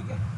ठीक है।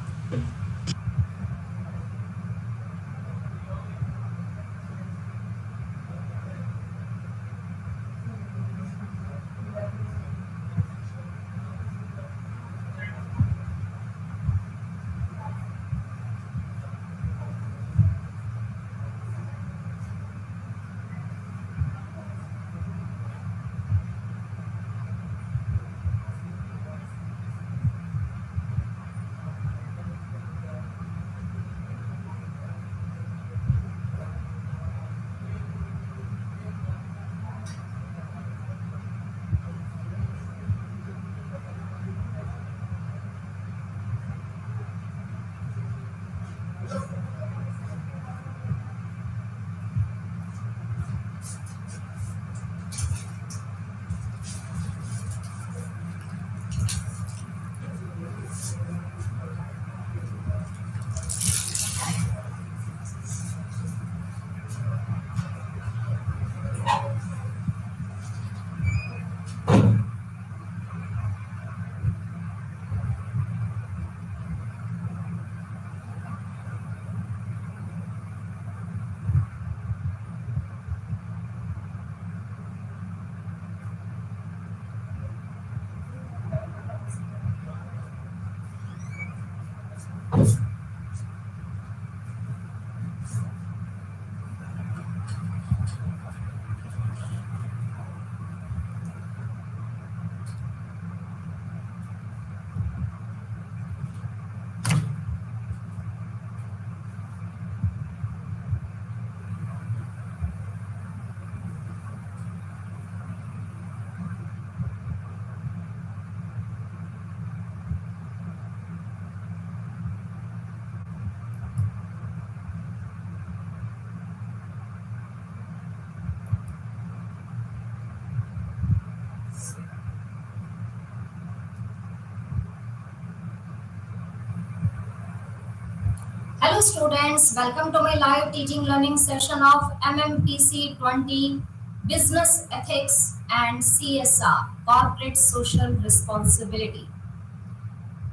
Hello students, welcome to my live teaching learning session of MMPC 20 Business Ethics and CSR Corporate Social Responsibility.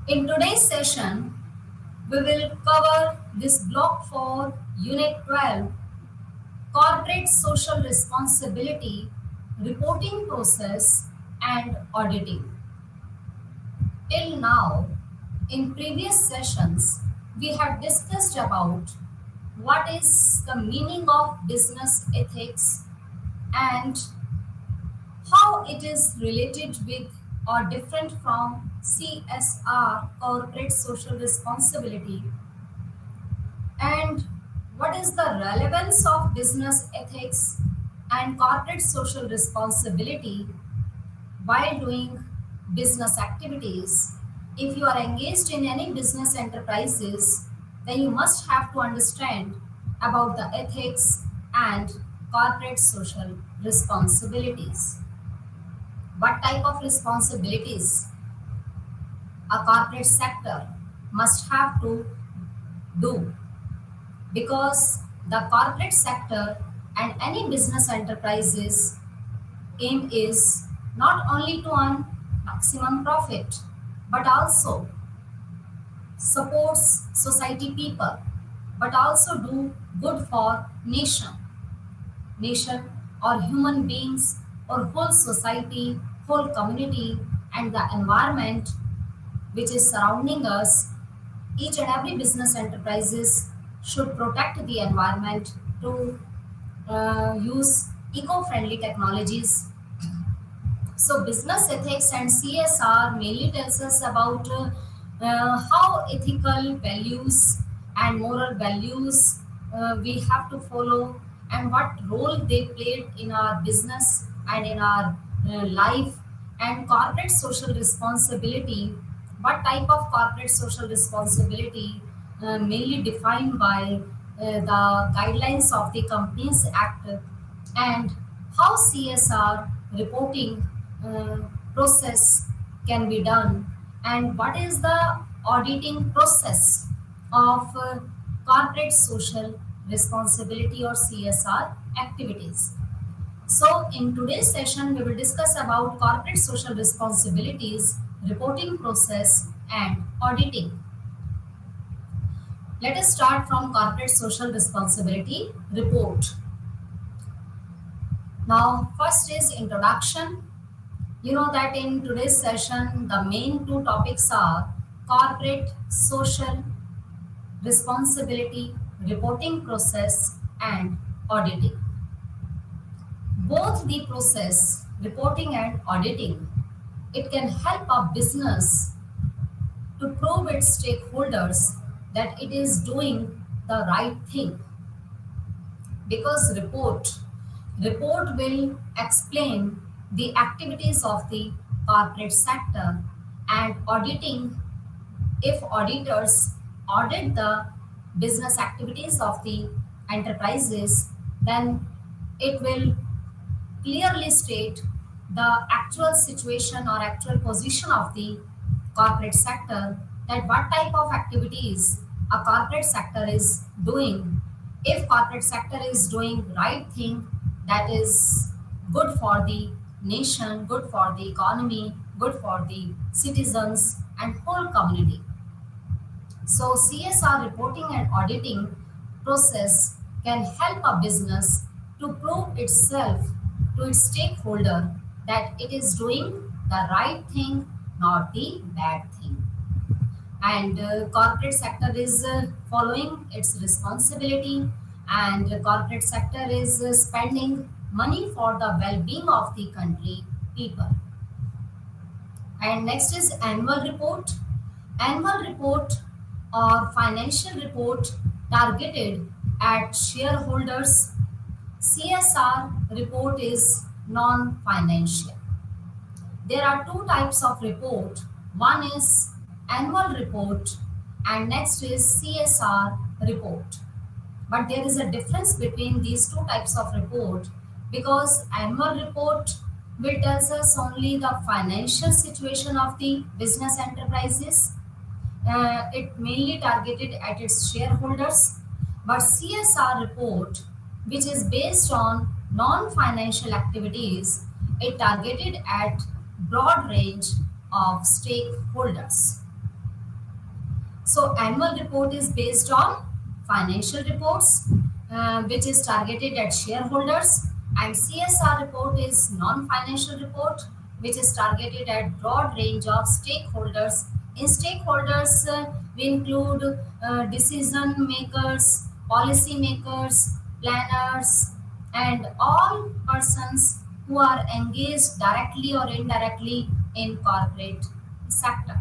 In today's session, we will cover this block for Unit 12 Corporate Social Responsibility, Reporting Process and Auditing. Till now, in previous sessions, we had discussed about what is the meaning of business ethics and how it is related with or different from CSR, corporate social responsibility, and what is the relevance of business ethics and corporate social responsibility while doing business activities. If you are engaged in any business enterprises, then you must have to understand about the ethics and corporate social responsibilities. What type of responsibilities a corporate sector must have to do, because the corporate sector and any business enterprises aim is not only to earn maximum profit but also supports society people, but also do good for nation or human beings or whole society, whole community and the environment which is surrounding us. Each and every business enterprises should protect the environment to use eco-friendly technologies. So business ethics and CSR mainly tells us about how ethical values and moral values we have to follow and what role they played in our business and in our life, and corporate social responsibility, what type of corporate social responsibility mainly defined by the guidelines of the Companies Act, and how CSR reporting uh, process can be done, and what is the auditing process of corporate social responsibility or CSR activities. So in today's session, we will discuss about corporate social responsibilities, reporting process and auditing. Let us start from corporate social responsibility report. Now, first is introduction. You know that in today's session, the main two topics are corporate social responsibility reporting process and auditing. Both the process, reporting and auditing, it can help a business to prove its stakeholders that it is doing the right thing, because report will explain the activities of the corporate sector, and auditing, if auditors audit the business activities of the enterprises, then it will clearly state the actual situation or actual position of the corporate sector, that what type of activities a corporate sector is doing. If corporate sector is doing right thing, that is good for the nation, good for the economy, good for the citizens and whole community. So CSR reporting and auditing process can help a business to prove itself to its stakeholder that it is doing the right thing, not the bad thing. And corporate sector is following its responsibility, and corporate sector is spending money for the well-being of the country people. And next is annual report. Annual report or financial report targeted at shareholders. CSR report is non-financial. There are two types of report. One is annual report and next is CSR report. But there is a difference between these two types of report, because annual report will tells us only the financial situation of the business enterprises. It mainly targeted at its shareholders. But CSR report, which is based on non-financial activities, it targeted at broad range of stakeholders. So annual report is based on financial reports, which is targeted at shareholders, and CSR report is non-financial report, which is targeted at broad range of stakeholders. In stakeholders, we include decision makers, policy makers, planners, and all persons who are engaged directly or indirectly in corporate sector.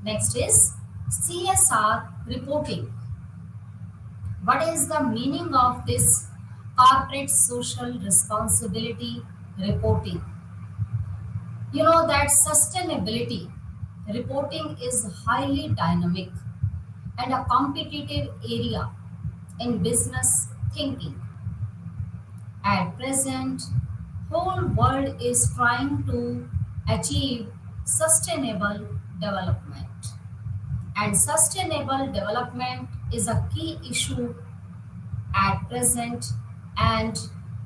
Next is CSR reporting. What is the meaning of this corporate social responsibility reporting? You know that sustainability reporting is highly dynamic and a competitive area in business thinking. At present, whole world is trying to achieve sustainable development. And sustainable development is a key issue at present, and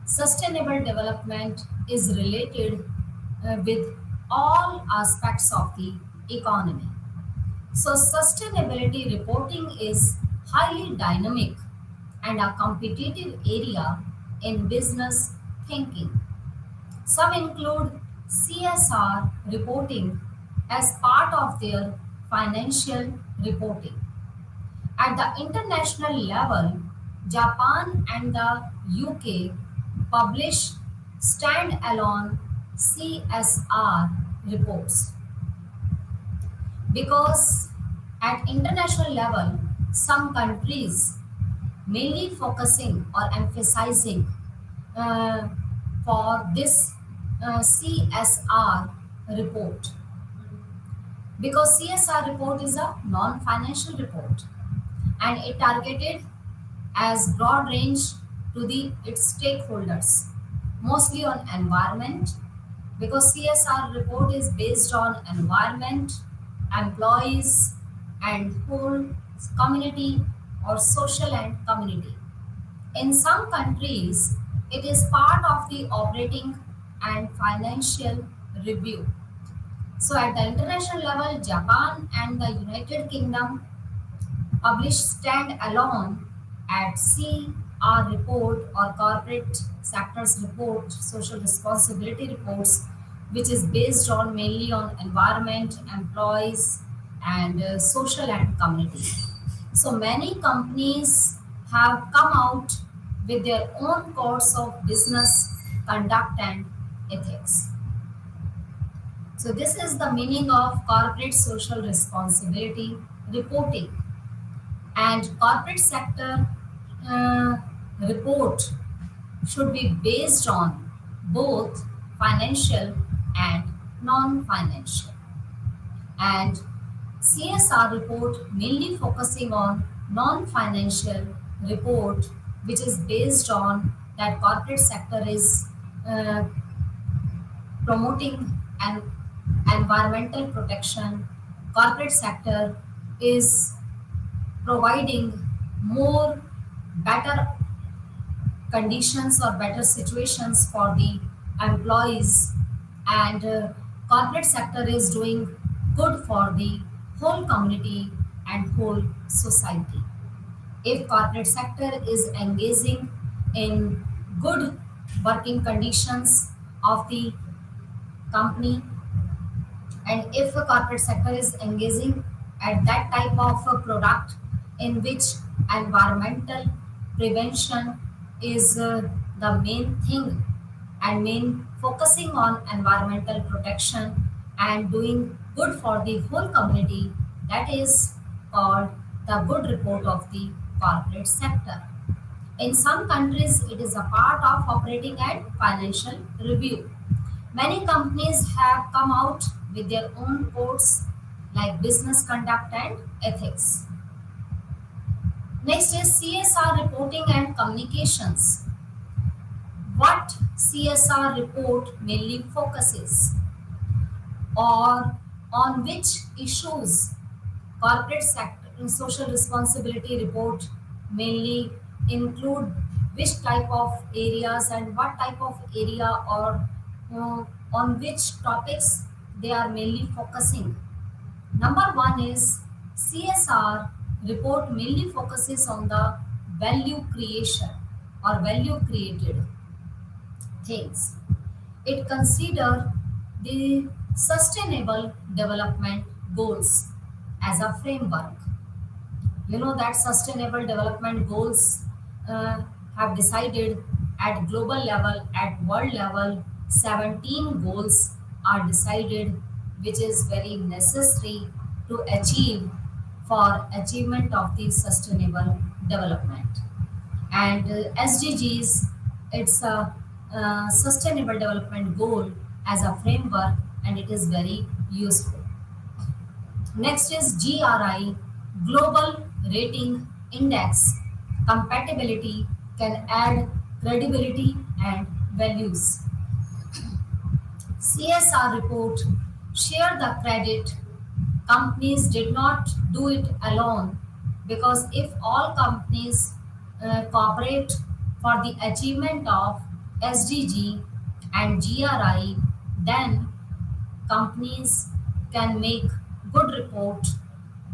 sustainable development is related with all aspects of the economy. So sustainability reporting is highly dynamic and a competitive area in business thinking. Some include CSR reporting as part of their financial reporting. At the international level, Japan and the UK publish standalone CSR reports, because at international level, some countries mainly focusing or emphasizing uh, for this CSR report, because CSR report is a non-financial report and it targeted as broad range to the its stakeholders, mostly on environment, because CSR report is based on environment, employees, and whole community or social and community. In some countries, it is part of the operating and financial review. So at the international level, Japan and the United Kingdom publish stand-alone at CR report or corporate sectors report, social responsibility reports, which is based on mainly on environment, employees, and social and community. So many companies have come out with their own codes of business conduct and ethics. So this is the meaning of corporate social responsibility reporting. And corporate sector uh, report should be based on both financial and non-financial. And CSR report mainly focusing on non-financial report, which is based on that corporate sector is uh, promoting an environmental protection. Corporate sector is providing more better conditions or better situations for the employees, and corporate sector is doing good for the whole community and whole society. If corporate sector is engaging in good working conditions of the company, and if a corporate sector is engaging at that type of a product in which environmental prevention is the main thing and main focusing on environmental protection and doing good for the whole community, that is called the good report of the corporate sector. In some countries, it is a part of operating and financial review. Many companies have come out with their own codes like business conduct and ethics. Next is CSR reporting and communications. What CSR report mainly focuses, or on which issues corporate sector social responsibility report mainly include, which type of areas and what type of area, or on which topics they are mainly focusing. Number one is CSR report mainly focuses on the value creation or value created things. It consider the sustainable development goals as a framework. You know that sustainable development goals uh, have decided at global level, at world level, 17 goals are decided, which is very necessary to achieve for achievement of the sustainable development. And SDGs, it's a sustainable development goal as a framework, and it is very useful. Next is GRI, Global Rating Index. Compatibility can add credibility and values. CSR report share the credit. Companies did not do it alone, because if all companies cooperate for the achievement of SDG and GRI, then companies can make good report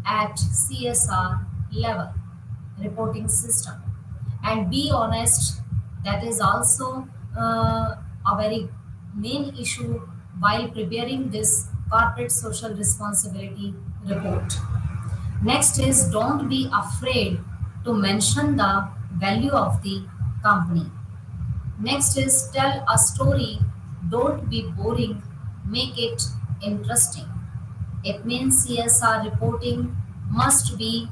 at CSR level reporting system. And be honest, that is also a very main issue while preparing this corporate social responsibility report. Next is don't be afraid to mention the value of the company. Next is tell a story, don't be boring, make it interesting. It means CSR reporting must be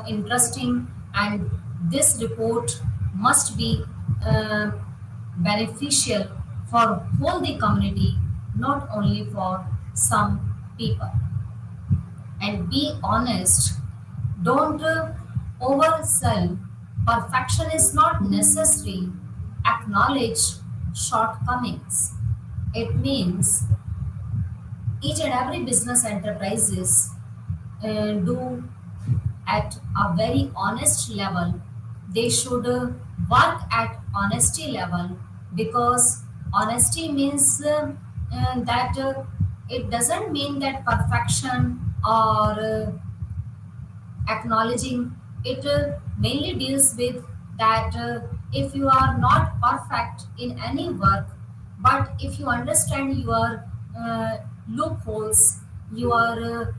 interesting, and this report must be uh, beneficial for whole the community, not only for some people. And be honest, don't oversell. Perfection is not necessary. Acknowledge shortcomings. It means each and every business enterprises do at a very honest level. They should work at honesty level, because honesty means that it doesn't mean that perfection or acknowledging it mainly deals with that if you are not perfect in any work, but if you understand your loopholes, your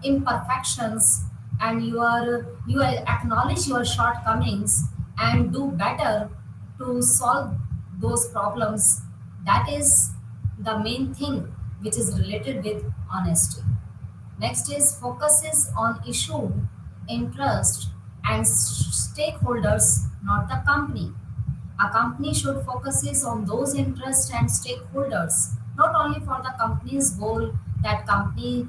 imperfections, and you acknowledge your shortcomings and do better to solve those problems, that is the main thing which is related with honesty. Next is focuses on issue, interest, and stakeholders, not the company. A company should focuses on those interests and stakeholders, not only for the company's goal. That company's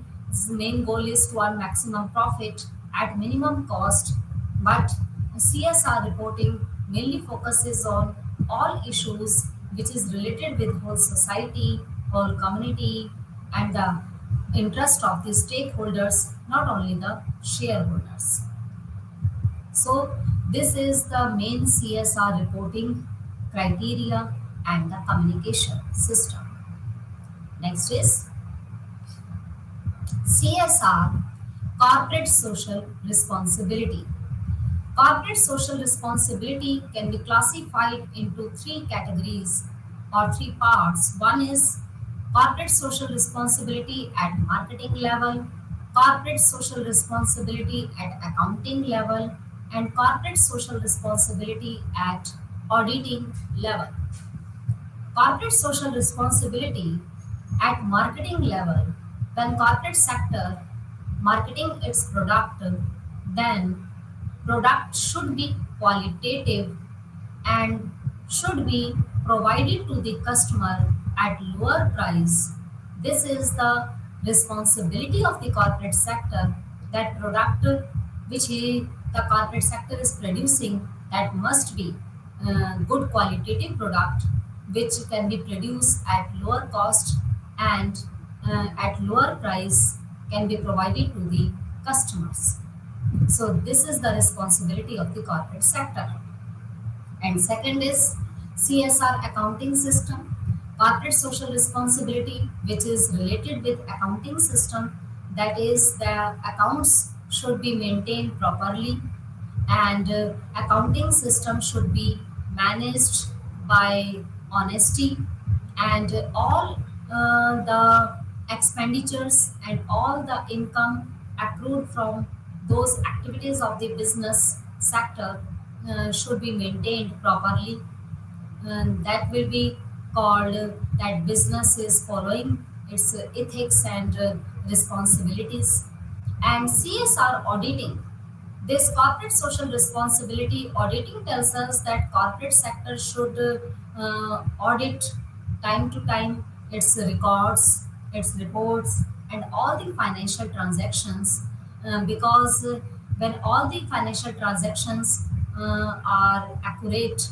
main goal is to earn maximum profit at minimum cost, but CSR reporting mainly focuses on all issues which is related with whole society, whole community, and the interest of the stakeholders, not only the shareholders. So, this is the main CSR reporting criteria and the communication system. Next is CSR, corporate social responsibility. Corporate social responsibility can be classified into three categories or three parts. One is corporate social responsibility at marketing level, corporate social responsibility at accounting level, and corporate social responsibility at auditing level. Corporate social responsibility at marketing level, when corporate sector marketing its product, then product should be qualitative and should be provided to the customer at lower price. This is the responsibility of the corporate sector, that product which the corporate sector is producing, that must be good qualitative product which can be produced at lower cost and at lower price, can be provided to the customers. So this is the responsibility of the corporate sector. And second is CSR accounting system, corporate social responsibility, which is related with accounting system. That is, the accounts should be maintained properly, and accounting system should be managed by honesty, and all the expenditures and all the income accrued from those activities of the business sector should be maintained properly, and that will be called that business is following its ethics and responsibilities. And CSR auditing, this corporate social responsibility auditing tells us that corporate sector should audit time to time its records, its reports, and all the financial transactions, because when all the financial transactions are accurate,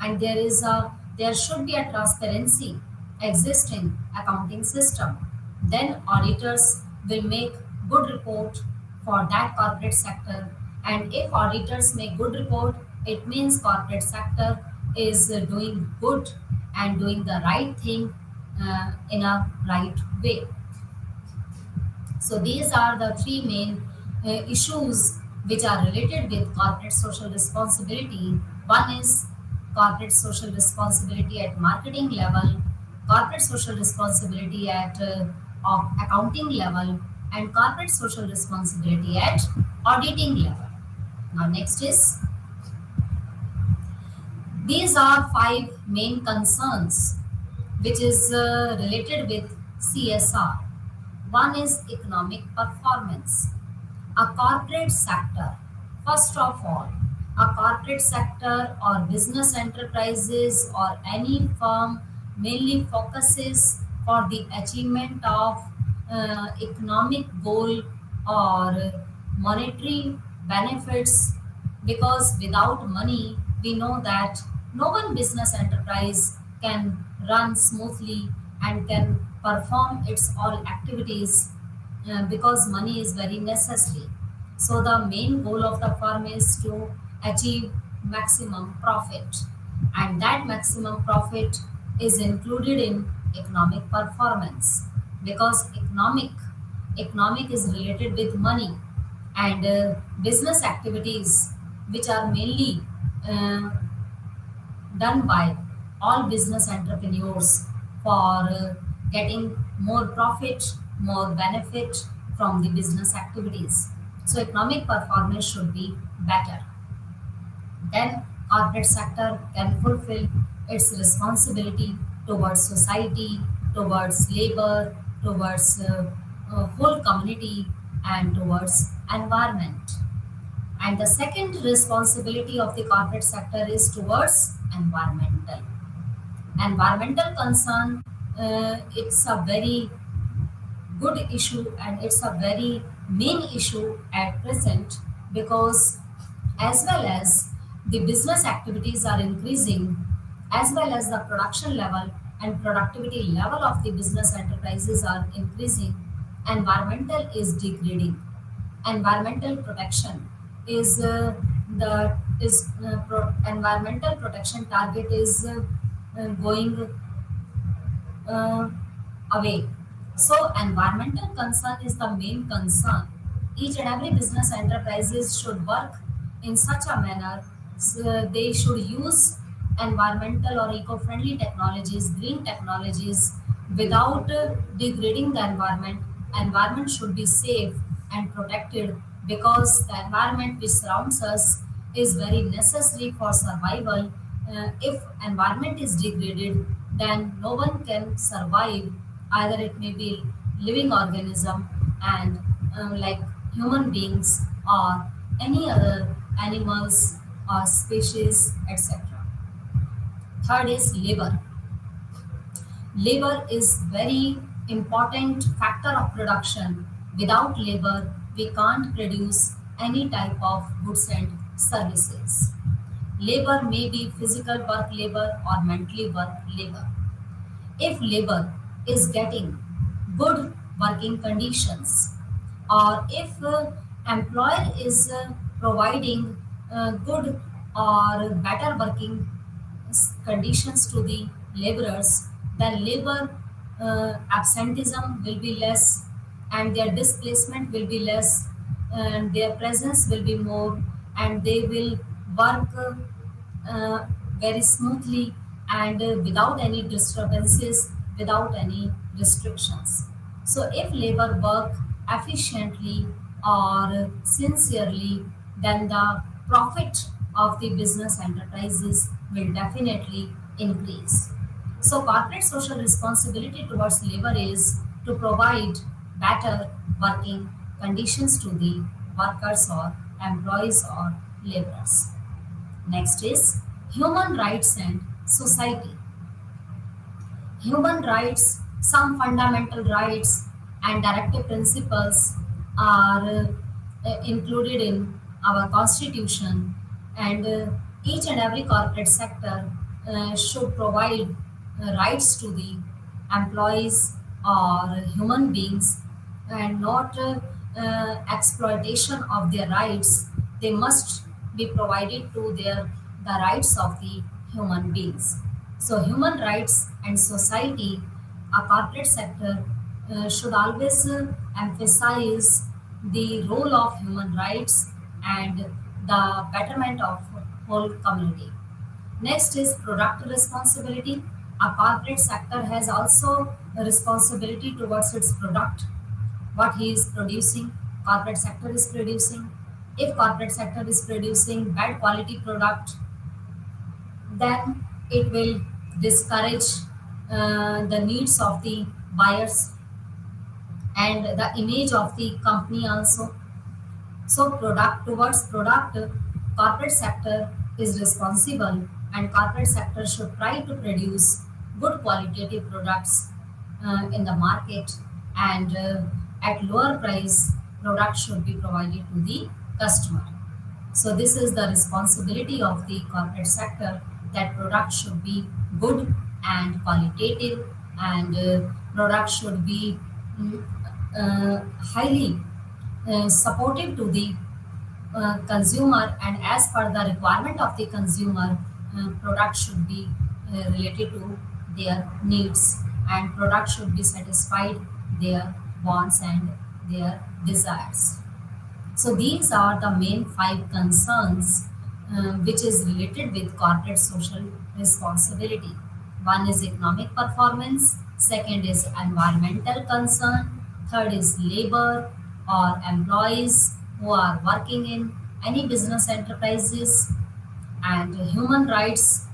and there should be a transparency exist in accounting system, then auditors will make good report for that corporate sector. And if auditors make good report, it means corporate sector is doing good and doing the right thing in a right way. So these are the three main issues which are related with corporate social responsibility. One is corporate social responsibility at marketing level, corporate social responsibility at of accounting level, and corporate social responsibility at auditing level. Now next is, these are five main concerns which is related with CSR. One is economic performance. A corporate sector, first of all, a corporate sector or business enterprises or any firm mainly focuses for the achievement of economic goal or monetary benefits, because without money we know that no one business enterprise can run smoothly and can perform its all activities, because money is very necessary. So the main goal of the firm is to achieve maximum profit, and that maximum profit is included in economic performance, because economic is related with money, and business activities which are mainly uh, done by all business entrepreneurs for getting more profit, more benefit from the business activities. So economic performance should be better. Then corporate sector can fulfill its responsibility towards society, towards labor, towards whole community, and towards environment. And the second responsibility of the corporate sector is towards environmental concern. It's a very good issue and it's a very main issue at present, because as well as the business activities are increasing, as well as the production level and productivity level of the business enterprises are increasing, environmental is degrading. Environmental protection is environmental protection target is going uh, away. So environmental concern is the main concern. Each and every business enterprises should work in such a manner, so they should use environmental or eco-friendly technologies, green technologies, without degrading the environment. Environment should be safe and protected, because the environment which surrounds us is very necessary for survival. If environment is degraded, then no one can survive. Either it may be living organism and like human beings or any other animals or species, etc. Third is labor. Labor is very important factor of production. Without labor, we can't produce any type of goods and services. Labor may be physical work labor or mentally work labor. If labor is getting good working conditions, or if employer is providing good or better working conditions to the laborers, then labor absenteeism will be less and their displacement will be less and their presence will be more, and they will work very smoothly and without any disturbances, without any restrictions. So if labor work efficiently or sincerely, then the profit of the business enterprises will definitely increase. So corporate social responsibility towards labor is to provide better working conditions to the workers or employees or laborers. Next is human rights and society. Human rights, some fundamental rights and directive principles are included in our constitution, and each and every corporate sector should provide rights to the employees or human beings, and not exploitation of their rights. They must be provided to their the rights of the human beings. So human rights and society, a corporate sector should always emphasize the role of human rights and the betterment of whole community. Next is product responsibility. A corporate sector has also a responsibility towards its product, what he is producing, corporate sector is producing. If corporate sector is producing bad quality product, then it will discourage the needs of the buyers and the image of the company also. So product towards product, corporate sector is responsible, and corporate sector should try to produce good qualitative products in the market, and at lower price product should be provided to the customer. So this is the responsibility of the corporate sector, that product should be good and qualitative, and product should be mm, highly supportive to the consumer, and as per the requirement of the consumer, product should be related to their needs, and product should be satisfied their wants and their desires. So these are the main five concerns which is related with corporate social responsibility. One is economic performance, second is environmental concern, third is labor or employees who are working in any business enterprises, and human rights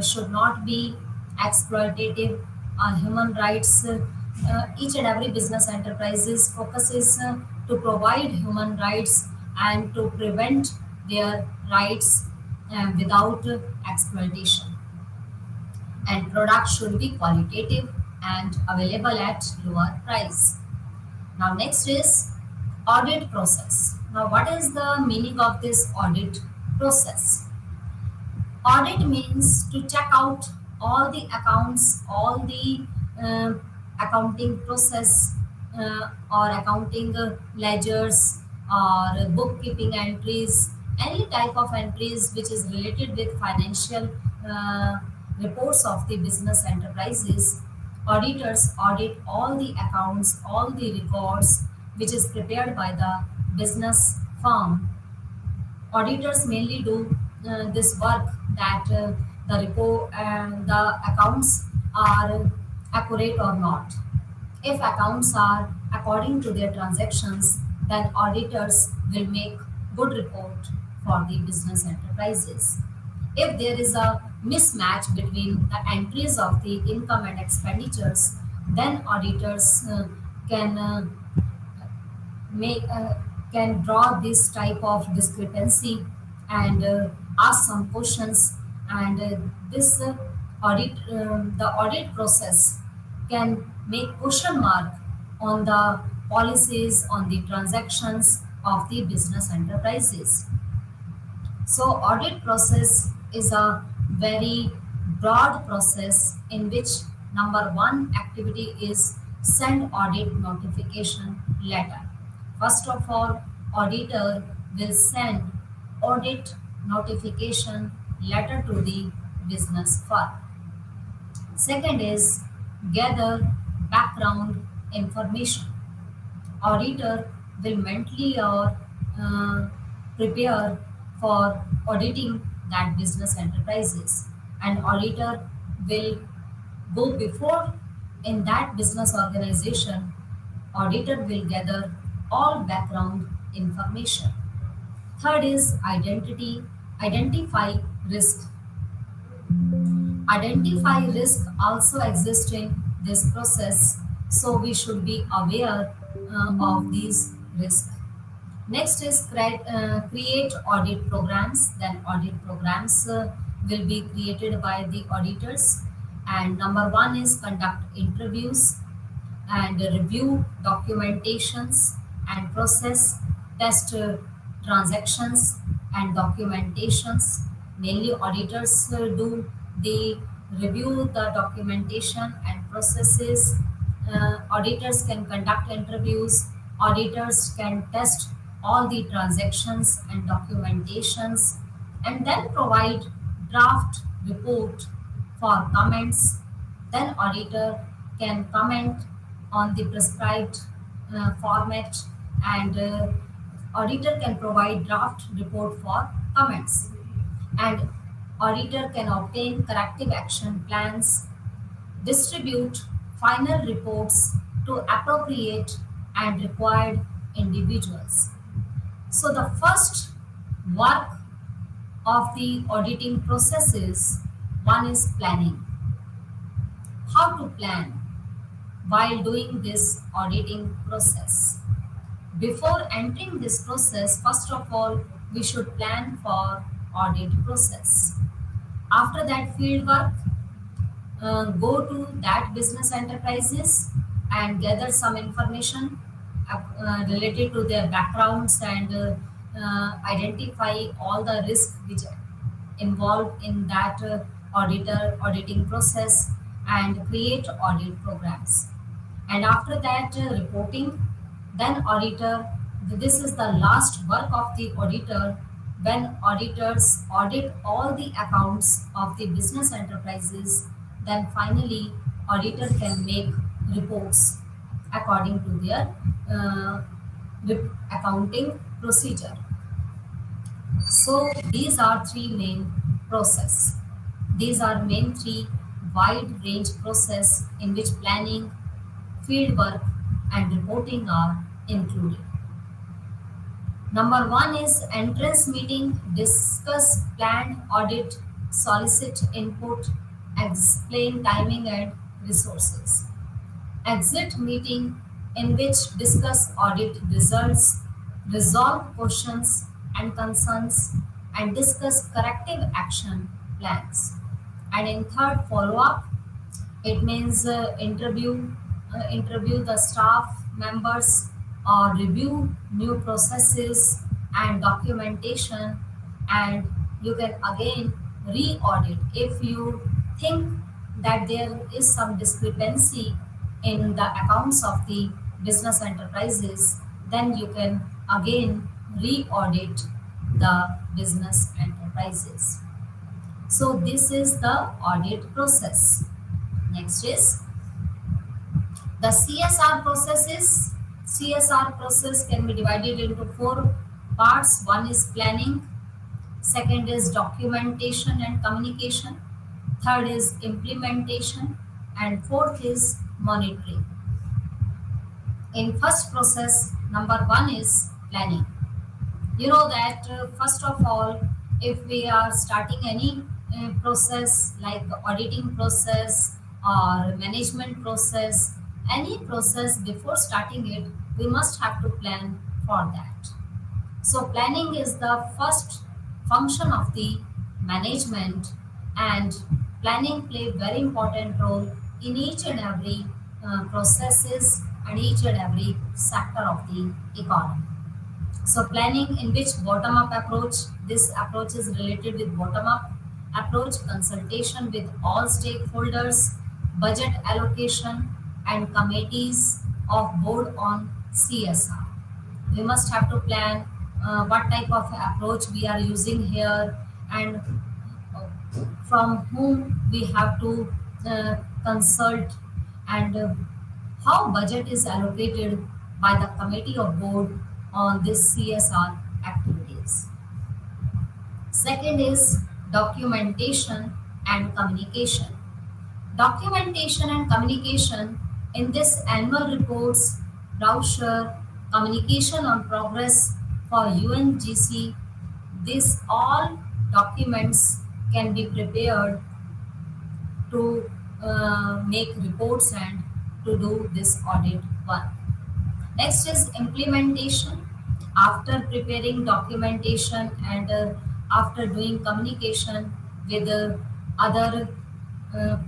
should not be exploitative. Human rights, each and every business enterprises focuses to provide human rights and to prevent their rights without exploitation, and products should be qualitative and available at lower price. Now next is audit process. Now what is the meaning of this audit process? Audit means to check out all the accounts, all the uh, accounting process or accounting ledgers or bookkeeping entries, any type of entries which is related with financial uh, reports of the business enterprises. Auditors audit all the accounts, all the records which is prepared by the business firm. Auditors mainly do this work that the report and the accounts are accurate or not. If accounts are according to their transactions, then auditors will make good report for the business enterprises. If there is a mismatch between the entries of the income and expenditures, then auditors can make can draw this type of discrepancy and ask some questions, and this audit the audit process can make question mark on the policies, on the transactions of the business enterprises. So audit process is a very broad process in which number one activity is send audit notification letter. First of all, auditor will send audit notification letter to the business firm. Second is gather background information. Auditor will mentally or uh, prepare for auditing that business enterprises, and auditor will go before in that business organization. Auditor will gather all background information. Third is identify risk. Identify risk also exists in this process, so we should be aware of these risks. Next is create audit programs. Then audit programs will be created by the auditors. And number one is conduct interviews and review documentations and process test transactions and documentations. Mainly auditors do the review the documentation and processes. Auditors can conduct interviews. Auditors can test all the transactions and documentations and then provide draft report for comments. Then auditor can comment on the prescribed format, and auditor can provide draft report for comments, and auditor can obtain corrective action plans, distribute final reports to appropriate and required individuals. So the first work of the auditing process is one is planning. How to plan while doing this auditing process? Before entering this process, first of all, we should plan for audit process. After that field work, go to that business enterprises and gather some information related to their backgrounds, and identify all the risks which involved in that auditing process, and create audit programs. And after that reporting, then auditor, this is the last work of the auditor. When auditors audit all the accounts of the business enterprises, then finally auditor can make reports according to their accounting procedure. So these are three main process. These are main three wide range process in which planning, field work and reporting are included. Number one is entrance meeting, discuss planned audit, solicit input, explain timing and resources. Exit meeting in which discuss audit results, resolve questions and concerns, and discuss corrective action plans. And in third, follow up, it means interview the staff members or review new processes and documentation, and you can again re-audit if you think that there is some discrepancy in the accounts of the business enterprises, then you can again re-audit the business enterprises. So this is the audit process. Next is the CSR processes. CSR process can be divided into four parts. One is planning, second is documentation and communication, third is implementation, and fourth is monitoring. In first process, number one is planning. You know that first of all, if we are starting any process like auditing process or management process, any process, before starting it we must have to plan for that. So planning is the first function of the management, and planning play very important role in each and every processes and each and every sector of the economy. So planning in which bottom up approach, this approach is related with bottom up approach, consultation with all stakeholders, budget allocation and committees of board on CSR. We must have to plan what type of approach we are using here, and from whom we have to consult, and how budget is allocated by the committee of board on this CSR activities. Second is documentation and communication. Documentation and communication in this annual reports, brochure, communication on progress for UNGC, these all documents can be prepared to make reports and to do this audit work. Next is implementation. After preparing documentation and after doing communication with other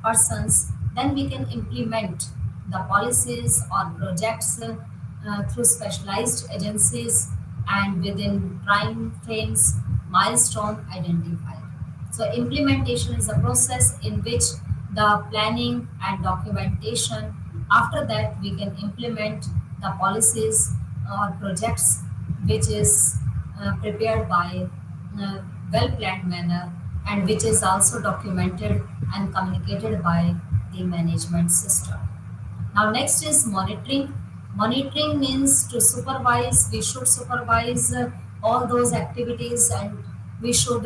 persons, then we can implement the policies or projects through specialized agencies and within time frames, milestone identified. So implementation is a process in which the planning and documentation, after that we can implement the policies or projects which is prepared by well planned manner, and which is also documented and communicated by the management system. Now next is monitoring. Monitoring means to supervise. We should supervise all those activities, and we should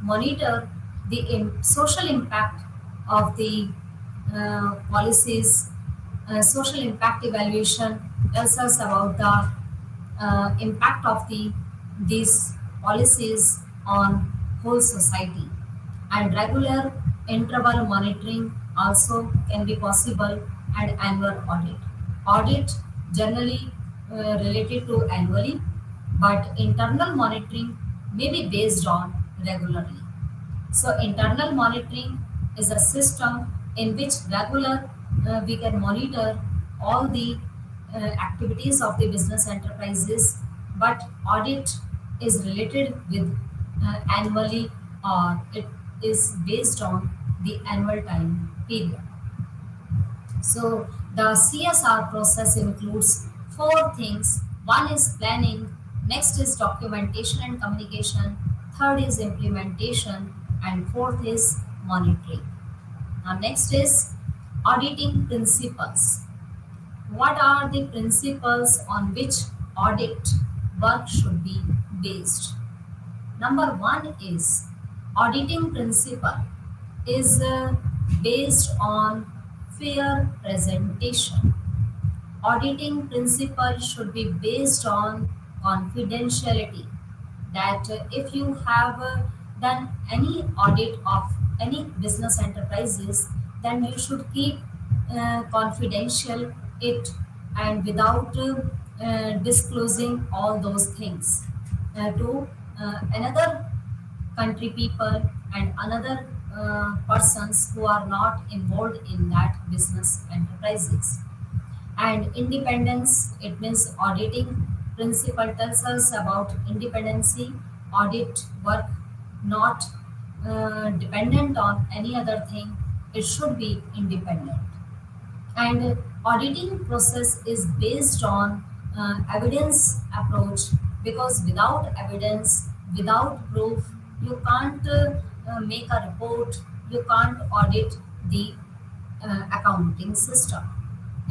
monitor the social impact of the policies. Social impact evaluation tells us about the impact of these policies on whole society, and regular interval monitoring also can be possible, and annual audit. Audit generally related to annually, but internal monitoring may be based on regularly. So internal monitoring is a system in which regular we can monitor all the activities of the business enterprises, but audit is related with annually, or it is based on the annual time period. So the CSR process includes four things. One is planning, next is documentation and communication, third is implementation, and fourth is monitoring. Now next is auditing principles. What are the principles on which audit work should be based. Number one is auditing principle is based on fair presentation. Auditing principle should be based on confidentiality. That if you have done any audit of any business enterprises, then you should keep confidential it and without disclosing all those things to another country people and another persons who are not involved in that business enterprises. And independence, it means auditing principle tells us about independency. Audit work not dependent on any other thing, it should be independent. And auditing process is based on evidence approach, because without evidence, without proof, you can't make a report, you can't audit the accounting system.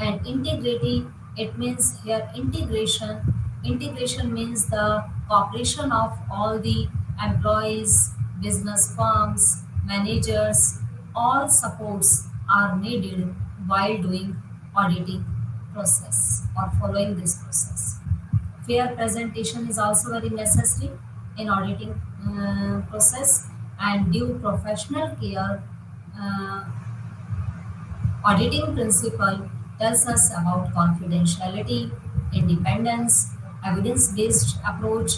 And integrity, it means here integration means the cooperation of all the employees, business firms, managers, all supports are needed while doing auditing process or following this process. Fair presentation is also very necessary in auditing process, and due professional care. Auditing principle tells us about confidentiality, independence, evidence-based approach.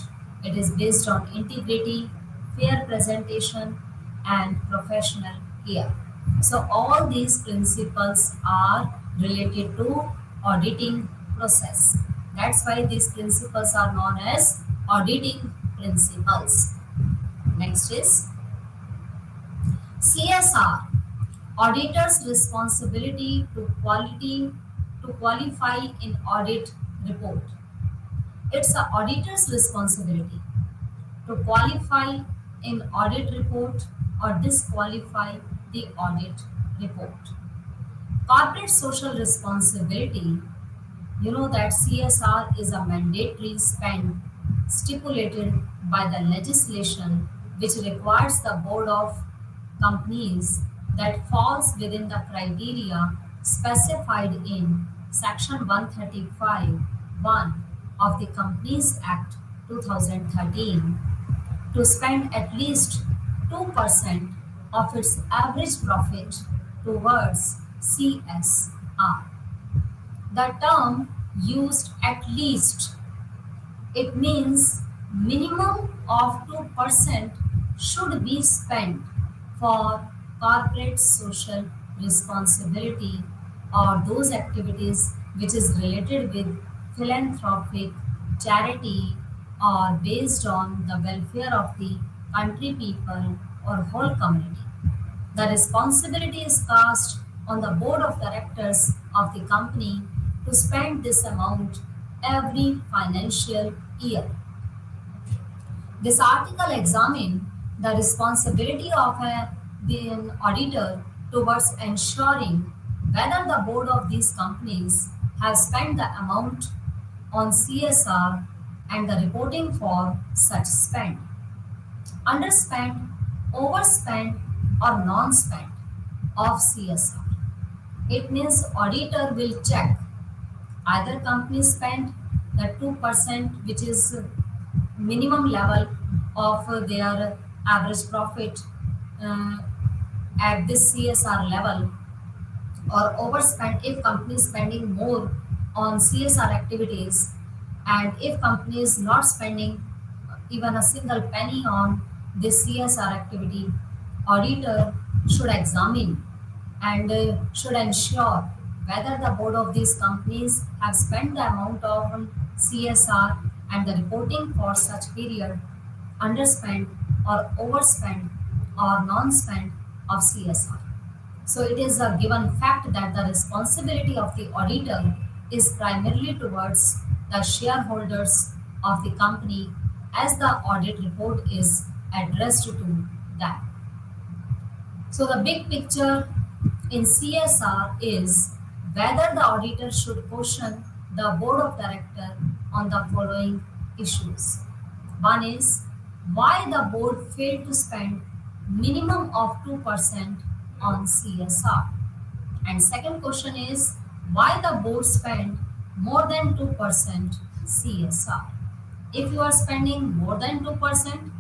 It is based on integrity, fair presentation, and professional care. So all these principles are related to auditing process. That's why these principles are known as auditing principles. Next is CSR, auditor's responsibility to qualify in audit report. It's the auditor's responsibility to qualify in audit report or disqualify the audit report. Corporate social responsibility, you know that CSR is a mandatory spend stipulated by the legislation which requires the board of companies that falls within the criteria specified in section 135(1) of the Companies Act 2013 to spend at least 2% of its average profit towards CSR. The term used at least, it means minimum of 2% should be spent for corporate social responsibility or those activities which is related with philanthropic charity or based on the welfare of the country people or whole community. The responsibility is cast on the board of directors of the company to spend this amount every financial year. This article examines the responsibility of an auditor towards ensuring whether the board of these companies have spent the amount on CSR and the reporting for such spend. Underspent, overspent, or non-spent of CSR. It means auditor will check either company spent the 2% which is minimum level of their average profit uh, at this CSR level, or overspend if company is spending more on CSR activities, and if company is not spending even a single penny on this CSR activity, auditor should examine and should ensure whether the board of these companies have spent the amount of CSR and the reporting for such period underspent or overspent or non-spent of CSR. So it is a given fact that the responsibility of the auditor is primarily towards the shareholders of the company, as the audit report is addressed to them. So the big picture in CSR is whether the auditor should question the board of director on the following issues. One is why the board failed to spend minimum of 2% on CSR. And second question is why the board spent more than 2% CSR. If you are spending more than 2%,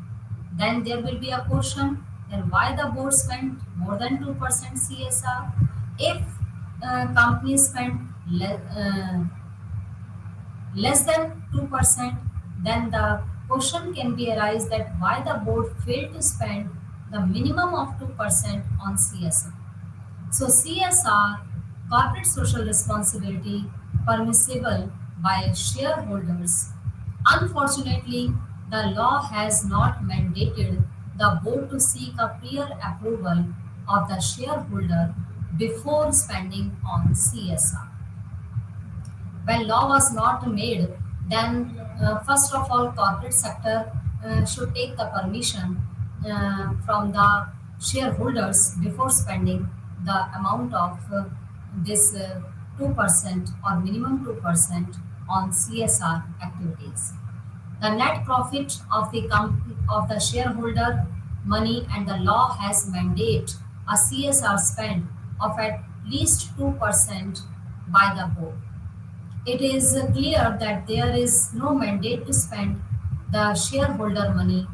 then there will be a question, then why the board spent more than 2% CSR. If companies spend less than 2%, then the question can be arise that why the board failed to spend the minimum of 2% on CSR. So CSR, corporate social responsibility, permissible by shareholders. Unfortunately, the law has not mandated the board to seek a prior approval of the shareholder before spending on CSR. When law was not made, then first of all, corporate sector should take the permission from the shareholders before spending the amount of this 2% or minimum 2% on CSR activities. The net profit of the company of the shareholder money, and the law has mandate a CSR spend of at least 2% by the board. It is clear that there is no mandate to spend the shareholder money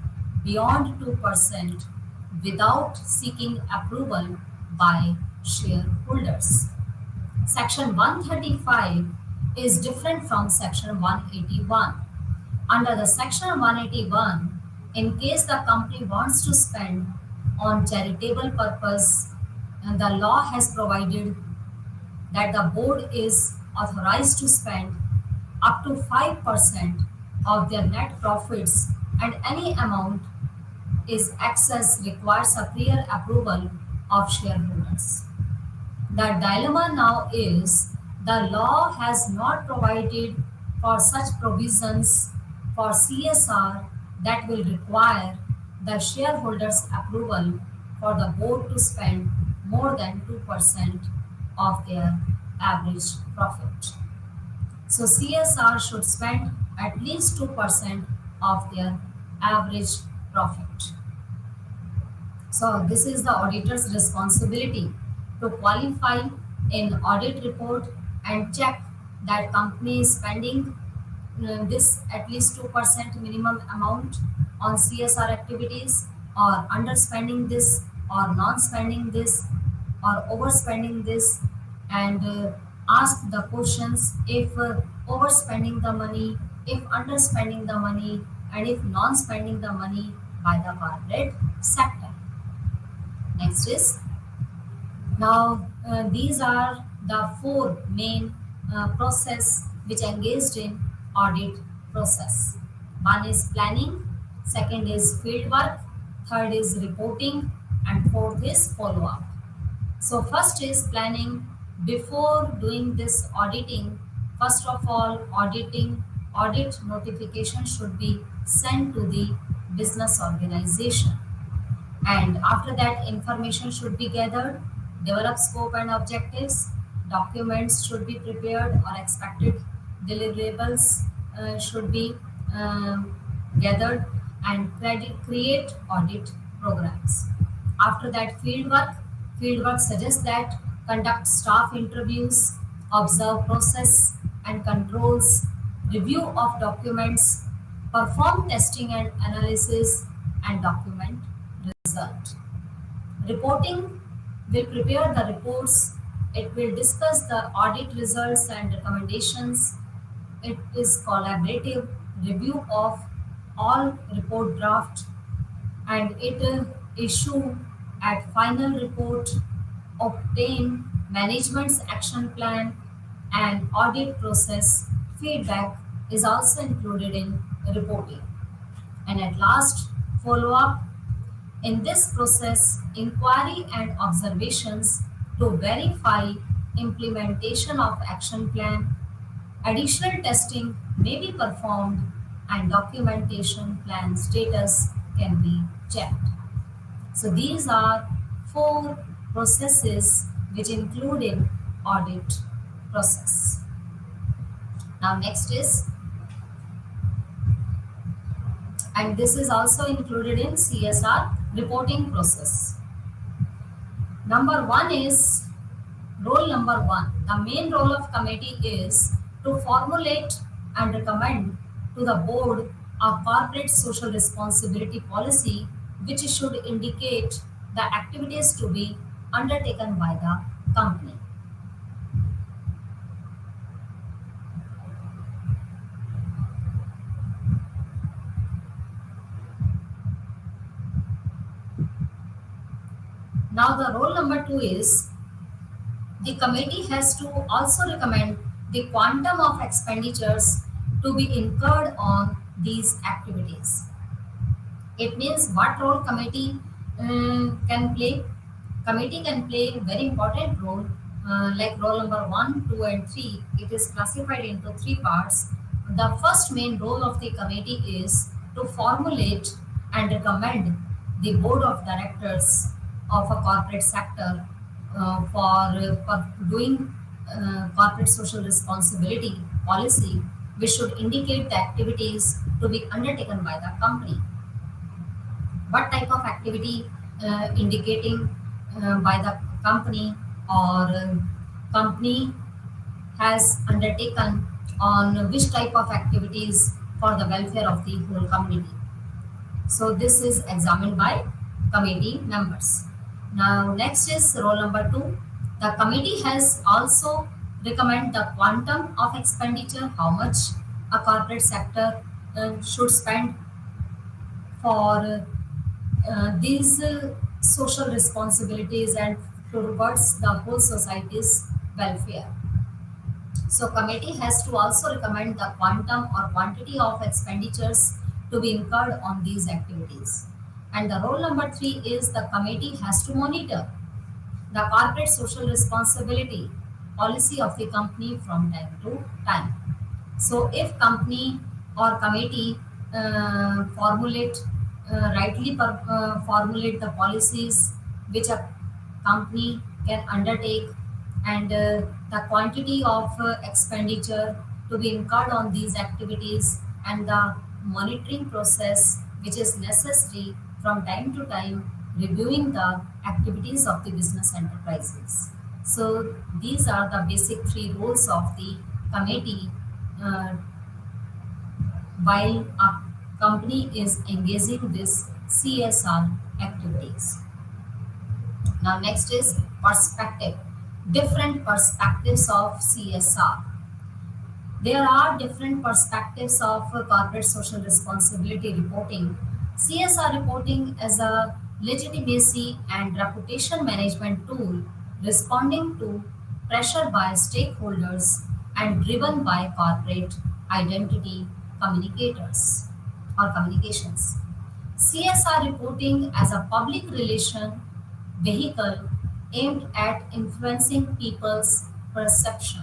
beyond 2% without seeking approval by shareholders. Section 135 is different from Section 181. Under the Section 181, in case the company wants to spend on charitable purpose, the law has provided that the board is authorized to spend up to 5% of their net profits, and any amount is excess requires a prior approval of shareholders. The dilemma now is the law has not provided for such provisions for CSR that will require the shareholders' approval for the board to spend more than 2% of their average profit. So CSR should spend at least 2% of their average profit. So this is the auditor's responsibility to qualify an audit report and check that company is spending this at least 2% minimum amount on CSR activities, or underspending this, or non-spending this, or overspending this, and ask the questions if overspending the money, if underspending the money, and if non-spending the money by the corporate sector. Next is, now these are the four main process which engaged in audit process. One is planning, second is field work, third is reporting, and fourth is follow-up. So first is planning. Before doing this auditing, first of all, audit notification should be sent to the business organization. And after that, information should be gathered, develop scope and objectives, documents should be prepared, or expected deliverables should be gathered, and create audit programs. After that, fieldwork suggests that conduct staff interviews, observe process and controls, review of documents, perform testing and analysis, and document result. Reporting will prepare the reports. It will discuss the audit results and recommendations. It is collaborative review of all report draft, and it will issue at final report, obtain management's action plan, and audit process feedback is also included in reporting. And at last, follow up. In this process, inquiry and observations to verify implementation of action plan, additional testing may be performed, and documentation plan status can be checked. So these are four processes which include in audit process. Now next is and this is also included in CSR reporting process. Number one is role number one. The main role of committee is to formulate and recommend to the board a corporate social responsibility policy which should indicate the activities to be undertaken by the company. Now the role number two is the committee has to also recommend the quantum of expenditures to be incurred on these activities. It means what role committee can play. Committee can play very important role, like role number 1, 2, and 3. It is classified into three parts. The first main role of the committee is to formulate and recommend the board of directors of a corporate sector for doing corporate social responsibility policy, which should indicate the activities to be undertaken by the company. What type of activity indicating by the company or company has undertaken on which type of activities for the welfare of the whole community. So this is examined by committee members. Now next is role number 2. The committee has also recommend the quantum of expenditure, how much a corporate sector should spend for these social responsibilities and towards the whole society's welfare. So committee has to also recommend the quantum or quantity of expenditures to be incurred on these activities. And the role number 3 is the committee has to monitor the corporate social responsibility policy of the company from time to time. So if company or committee formulate formulate the policies which a company can undertake, and the quantity of expenditure to be incurred on these activities, and the monitoring process which is necessary from time to time, reviewing the activities of the business enterprises. So these are the basic three roles of the committee uh, while a company is engaging this CSR activities. Now next is perspective, different perspectives of CSR. There are different perspectives of corporate social responsibility reporting. CSR reporting as a legitimacy and reputation management tool responding to pressure by stakeholders and driven by corporate identity communicators or communications. CSR reporting as a public relation vehicle aimed at influencing people's perception.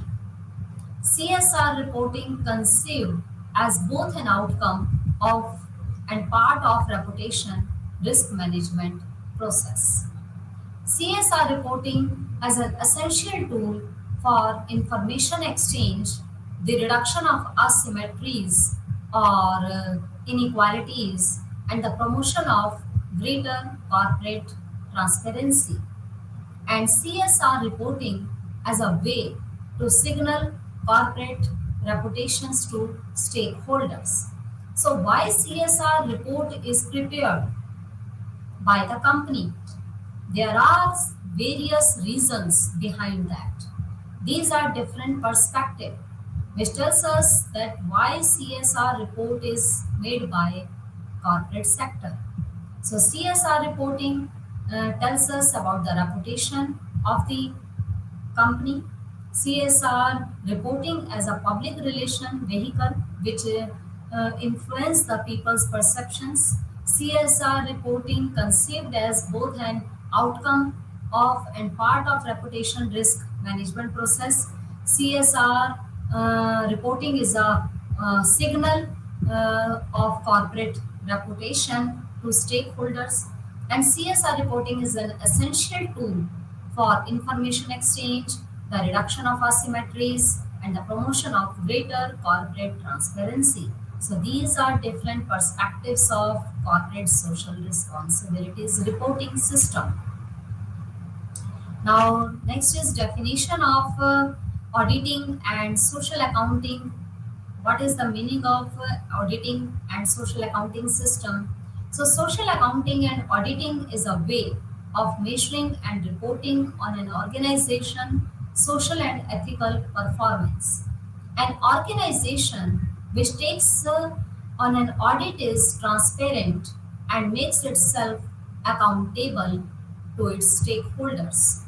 CSR reporting conceived as both an outcome of and part of reputation risk management process. CSR reporting as an essential tool for information exchange, the reduction of asymmetries or inequalities, and the promotion of greater corporate transparency, and CSR reporting as a way to signal corporate reputations to stakeholders. So, why CSR report is prepared by the company? There are various reasons behind that. These are different perspectives, which tells us that why CSR report is made by corporate sector. So CSR reporting tells us about the reputation of the company. CSR reporting as a public relation vehicle which influence the people's perceptions. CSR reporting conceived as both an outcome of and part of reputation risk management process. CSR reporting is a signal of corporate reputation to stakeholders, and CSR reporting is an essential tool for information exchange, the reduction of asymmetries, and the promotion of greater corporate transparency. So these are different perspectives of corporate social responsibilities reporting system. Now, next is definition of auditing and social accounting. What is the meaning of auditing and social accounting system? So, social accounting and auditing is a way of measuring and reporting on an organization social and ethical performance. An organization which takes on an audit is transparent and makes itself accountable to its stakeholders.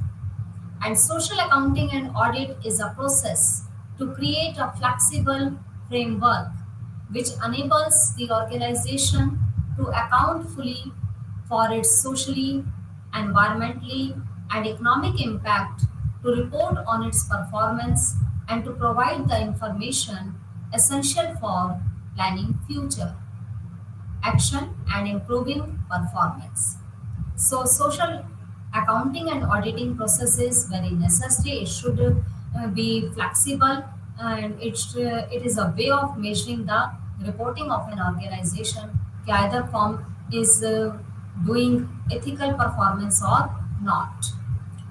And social accounting and audit is a process to create a flexible framework which enables the organization to account fully for its socially, environmentally, and economic impact, to report on its performance, and to provide the information essential for planning future action and improving performance. So, social accounting and auditing process is very necessary. It should be flexible, and it is a way of measuring the reporting of an organization. कि either firm is doing ethical performance or not.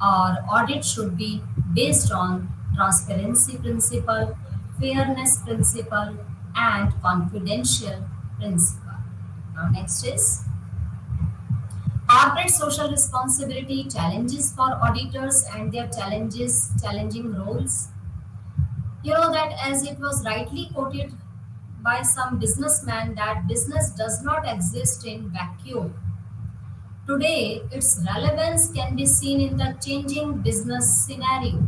Or audit should be based on transparency principle, fairness principle, and confidential principle. Now, next is corporate social responsibility challenges for auditors and their challenging roles. You know that as it was rightly quoted by some businessman that business does not exist in vacuum. Today, its relevance can be seen in the changing business scenario.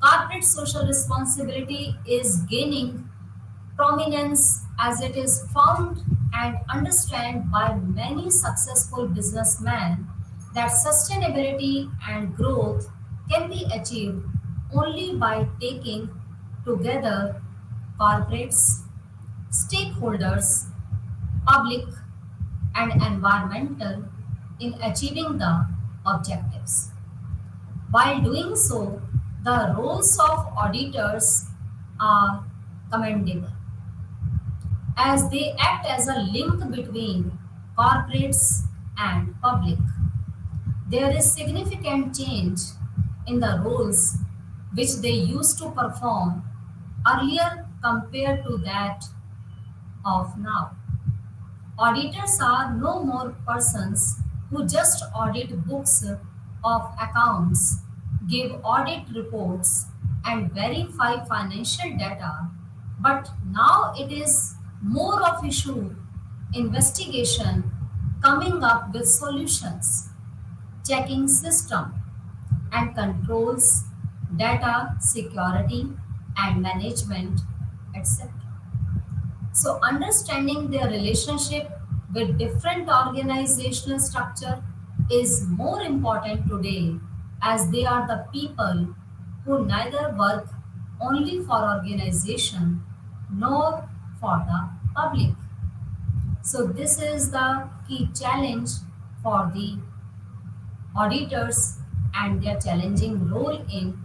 Corporate social responsibility is gaining prominence as it is found and understood by many successful businessmen that sustainability and growth can be achieved only by taking together corporates, stakeholders, public, and environmental in achieving the objectives. While doing so, the roles of auditors are commendable as they act as a link between corporates and public. There is significant change in the roles which they used to perform earlier compared to that of now. Auditors are no more persons who just audit books of accounts, give audit reports, and verify financial data, but now it is more of issue investigation, coming up with solutions, checking system and controls, data security and management, etc. So, understanding their relationship with different organizational structure is more important today as they are the people who neither work only for organization nor for the public. So, this is the key challenge for the auditors and their challenging role in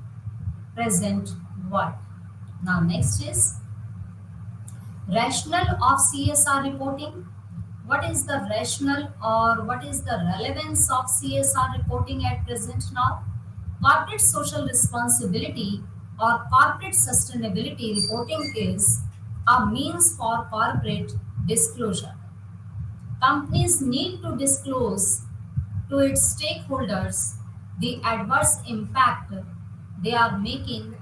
present world. Now, next is rationale of CSR reporting. What is the rationale or what is the relevance of CSR reporting at present now? Corporate social responsibility or corporate sustainability reporting is a means for corporate disclosure. Companies need to disclose to its stakeholders the adverse impact they are making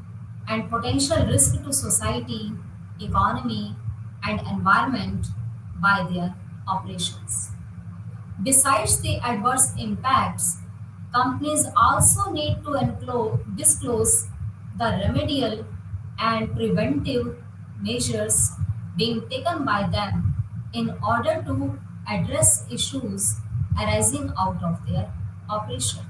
and potential risk to society, economy, and environment by their operations. Besides the adverse impacts, companies also need to disclose the remedial and preventive measures being taken by them in order to address issues arising out of their operation.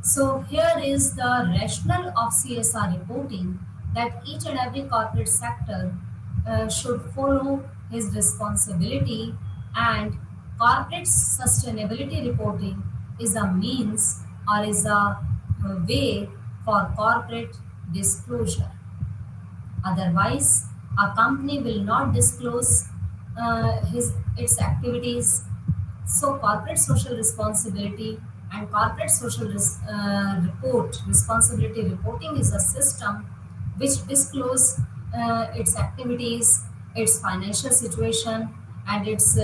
So here is the rationale of CSR reporting that each and every corporate sector should follow his responsibility, and corporate sustainability reporting is a means or is a way for corporate disclosure. Otherwise, A company will not disclose its activities. So, corporate social responsibility and corporate report responsibility reporting is a system which disclose its activities, its financial situation, and its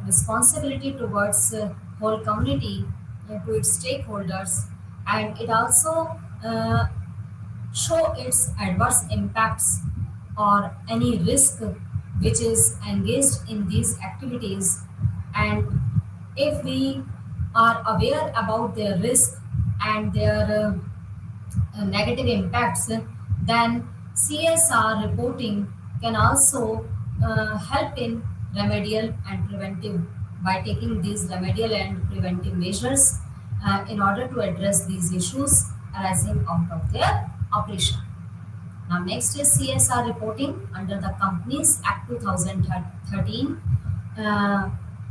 responsibility towards whole community, to its stakeholders, and it also show its adverse impacts or any risk which is engaged in these activities. And if we are aware about their risk and their negative impacts, then CSR reporting can also help in remedial and preventive by taking these remedial and preventive measures in order to address these issues arising out of their operation. Now, next is CSR reporting under the Companies Act 2013. Uh,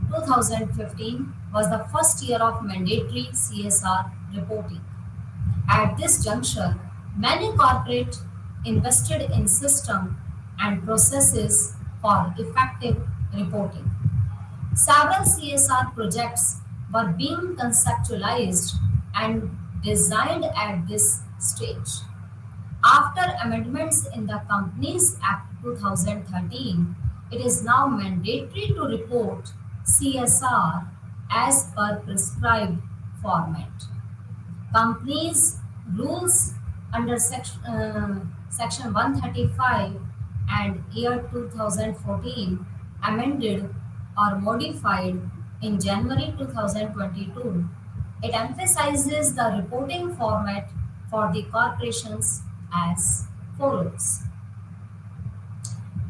2015 was the first year of mandatory CSR reporting. At this juncture, many corporates invested in system and processes for effective reporting. Several CSR projects were being conceptualized and designed at this stage. After amendments in the Companies Act 2013, it is now mandatory to report CSR as per prescribed format. Companies rules under section 135 and year 2014 amended or modified in January 2022. It emphasizes the reporting format for the corporations as follows.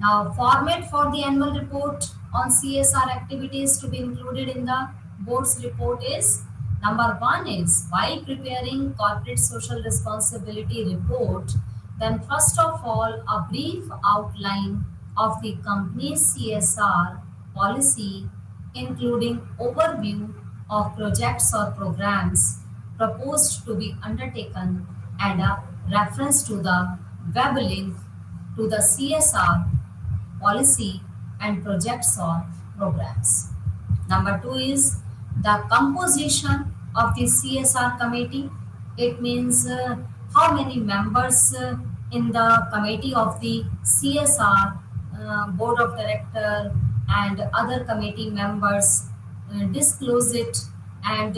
Now, format for the annual report on CSR activities to be included in the board's report is: number one is, while preparing corporate social responsibility report, then first of all a brief outline of the company's CSR policy, including overview of projects or programs proposed to be undertaken and a reference to the web link to the CSR policy and projects or programs. Number two is the composition of the CSR committee. It means how many members in the committee of the CSR board of director and other committee members, disclose it, and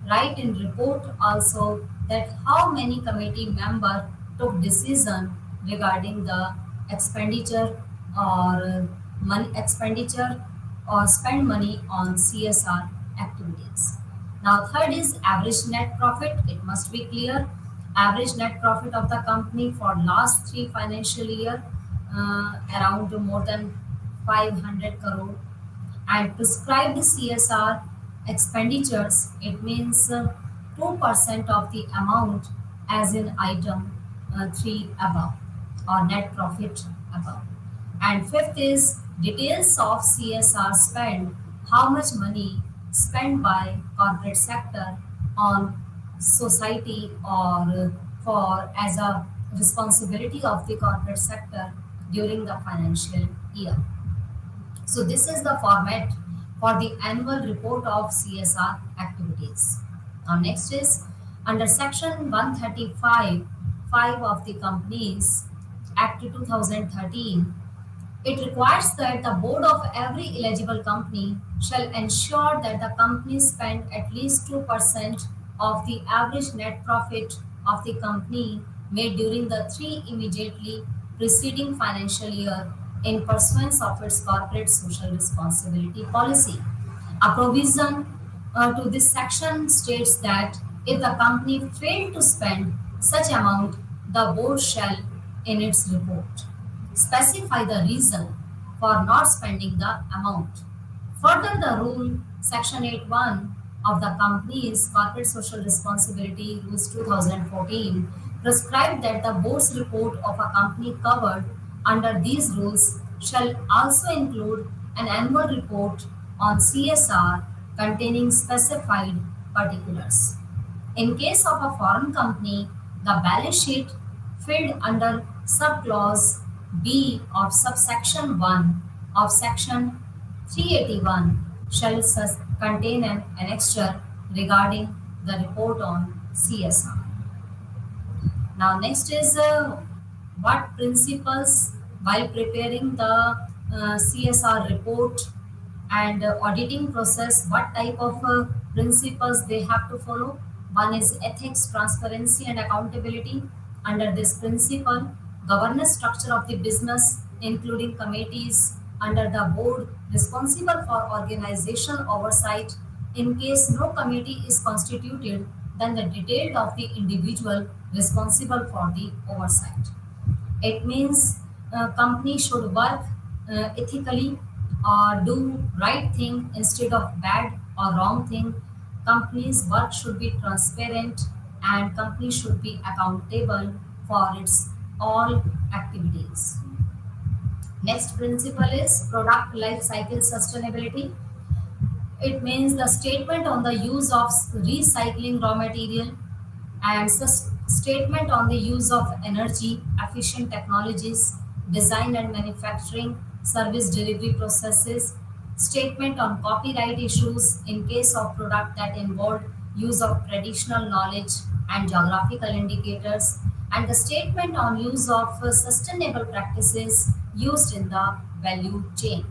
write in report also that how many committee member took decision regarding the expenditure or money expenditure or spend money on CSR activities. Now, third is average net profit. It must be clear. Average net profit of the company for last 3 financial year, around more than 500 crore. And prescribed CSR expenditures, it means 2% of the amount as in item 3 above, or net profit above. And fifth is details of CSR spend, how much money spent by corporate sector on society or for as a responsibility of the corporate sector during the financial year. So this is the format for the annual report of CSR activities. Now next is under section 135 5 of the Companies Act 2013. It requires that the board of every eligible company shall ensure that the company spend at least 2% of the average net profit of the company made during the 3 immediately preceding financial year in pursuance of its corporate social responsibility policy. A provision to this section states that if the company failed to spend such amount, the board shall, in its report, specify the reason for not spending the amount. Further, the rule section 8.1 of the Company's Corporate Social Responsibility Rules 2014 prescribed that the board's report of a company covered under these rules shall also include an annual report on CSR containing specified particulars. In case of a foreign company, the balance sheet filled under subclause B of subsection 1 of section 381 shall contain an annexure regarding the report on CSR. Now, next is what principles while preparing the CSR report and auditing process, what type of principles they have to follow. One is ethics, transparency, and accountability. Under this principle, governance structure of the business, including committees under the board responsible for organizational oversight. In case no committee is constituted, then the detail of the individual responsible for the oversight. It means company should work ethically or do right thing instead of bad or wrong thing. Company's work should be transparent and company should be accountable for its all activities. Next principle is product life cycle sustainability. It means the statement on the use of recycling raw material and statement on the use of energy efficient technologies, design and manufacturing, service delivery processes, statement on copyright issues in case of product that involve use of traditional knowledge and geographical indicators, and the statement on use of sustainable practices used in the value chain.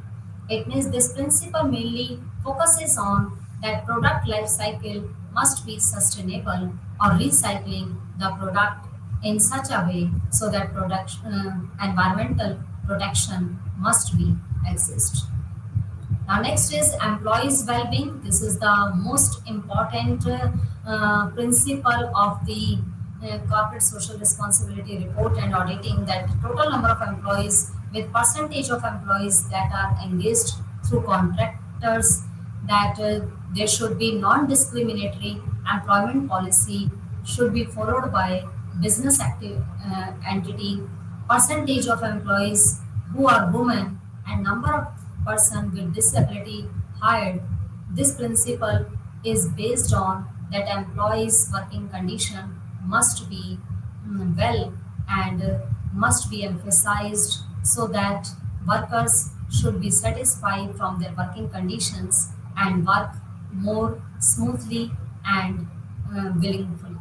It means this principle mainly focuses on that product life cycle must be sustainable or recycling the product in such a way so that environmental protection must be exist. Now, next is employees' well-being. This is the most important principle of the corporate social responsibility report and auditing, that total number of employees with percentage of employees that are engaged through contractors, that there should be non-discriminatory employment policy should be followed by business active entity, percentage of employees who are women and number of person with disability hired. This principle is based on that employees working condition must be well and must be emphasized so that workers should be satisfied from their working conditions and work more smoothly and willingly.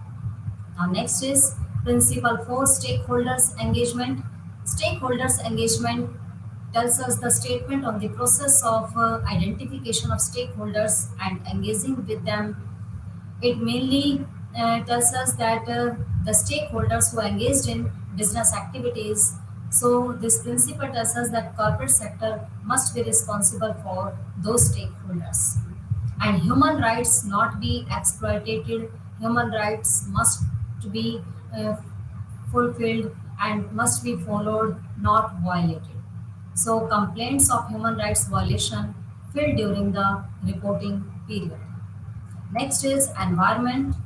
Now, next is principle 4, stakeholders engagement. Stakeholders engagement tells us the statement on the process of identification of stakeholders and engaging with them. It mainly tells us that the stakeholders who are engaged in business activities. So this principle tells us that corporate sector must be responsible for those stakeholders. And human rights not be exploited. Human rights must be fulfilled and must be followed, not violated. So complaints of human rights violation filled during the reporting period. Next is environment.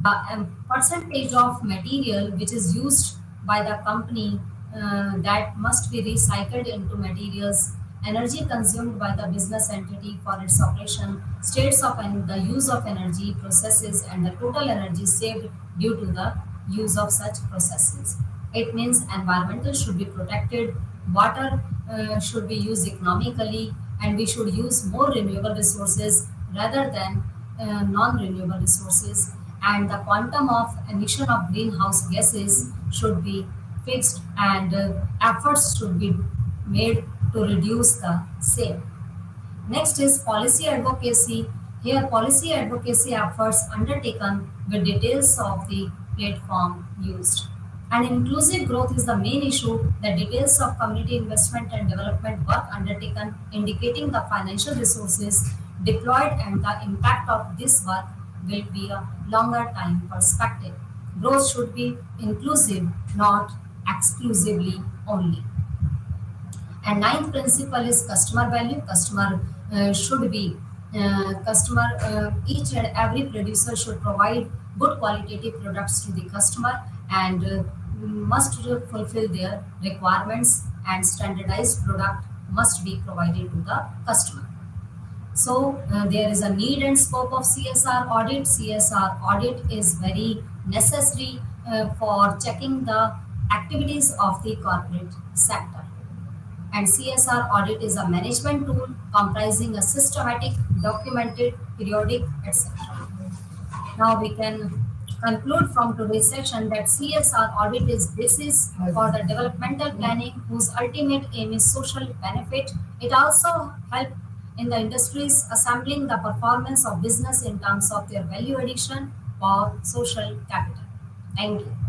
The percentage of material which is used by the company that must be recycled into materials, energy consumed by the business entity for its operation, states of the use of energy processes, and the total energy saved due to the use of such processes. It means environmental should be protected, water should be used economically, and we should use more renewable resources rather than non-renewable resources, and the quantum of emission of greenhouse gases should be fixed and efforts should be made to reduce the same. Next is policy advocacy. Here, policy advocacy efforts undertaken with details of the platform used. And inclusive growth is the main issue. The details of community investment and development work undertaken, indicating the financial resources deployed and the impact of this work will be a longer time perspective. Growth should be inclusive, not exclusively only. And ninth principle is customer value. Customer should be customer. Each and every producer should provide good qualitative products to the customer and must fulfill their requirements, and standardized product must be provided to the customer. So there is a need and scope of CSR audit. CSR audit is very necessary for checking the activities of the corporate sector. And CSR audit is a management tool comprising a systematic, documented, periodic, etc. Now we can conclude from today's session that CSR audit is basis for the developmental planning whose ultimate aim is social benefit. It also helps in the industries assembling the performance of business in terms of their value addition or social capital. Thank you.